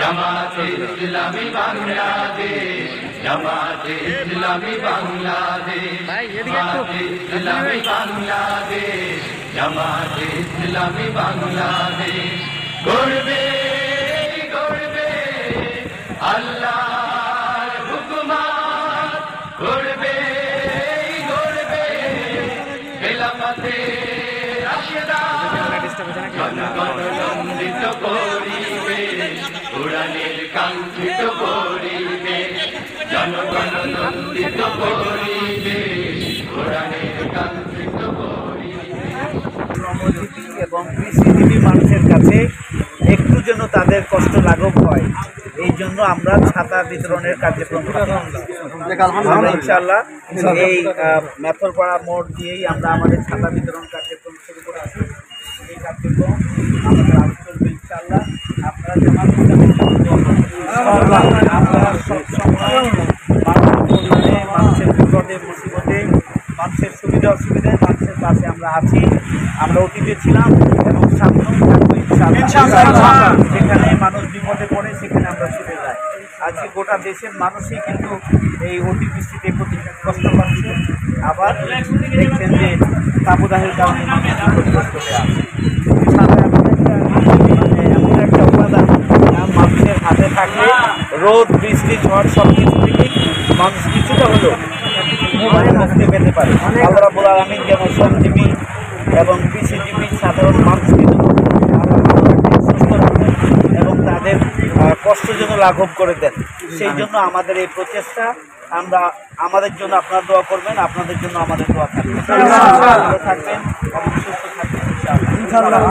জামাতে ইসলামী বাংলাদেশ, জামাতে ইসলামী বাংলাদেশ, জামাতে ইসলামী বাংলাদেশ, জামাতে ইসলামী বাংলাদেশ। গড়বে গড়বে আল্লাহর হুকুমত, গড়বে গড়বে খেলাফতের রাশেদা। জনগণনন্দিত পরিবেশ, কোরআনের কাঙ্ক্ষিত পরিবেশ, জনগণনন্দিত পরিবেশ, কোরআনের কাঙ্ক্ষিত পরিবেশ। শ্রমজীবী এবং কৃষিজীবী মানুষের কাছে একটু যেন তাদের কষ্ট লাঘব হয়, এই জন্য আমরা ছাতা বিতরণের কার্যক্রম ইনশাআল্লাহ এই মেথরপাড়া মোড় দিয়েই আমরা আমাদের ছাতা বিতরণ কার্যক্রম শুরু করেছি। এই কার্যক্রম আমাদের আরো চলবে ইনশাআল্লাহ। আপনারা আমরা সবসময় মানুষের কল্যাণে, মানুষের বিপদে মুসিবতে, মানুষের সুবিধা অসুবিধায় মানুষের পাশে আমরা আছি। আমরা অতীতে ছিলাম এবং সামনেও থাকবো ইনশাআল্লাহ। যেখানে মানুষ বিপদে পড়ে সেখানে আমরা ছুটে যাই। আজকে গোটা দেশের মানুষই কিন্তু এই অতিবৃষ্টিতে কষ্ট পাচ্ছে। আবার দেখছেন যে তাপদাহের কারণে মানুষ ক্ষতিগ্রস্ত হয়ে আছে। এমন একটা উপাদান মানুষের হাতে থাকলে রোদ বৃষ্টি ঝড় সব কিছু থেকে মানুষ কিছুটা হলেও মুক্তি পেতে পারে। আল্লাহ রাব্বুল আলামিন যেন শ্রমজীবী এবং কৃষিজীবী সাধারণ মানুষকে সুস্থ রাখেন এবং তাদের কষ্ট যেন লাঘব করে দেন, সেই জন্য আমাদের এই প্রচেষ্টা। আমরা আমাদের জন্য আপনারা দোয়া করবেন, আপনাদের জন্য আমাদের দোয়া থাকবে। ভালো থাকবেন এবং সুস্থ থাকবেন ইনশাআল্লাহ।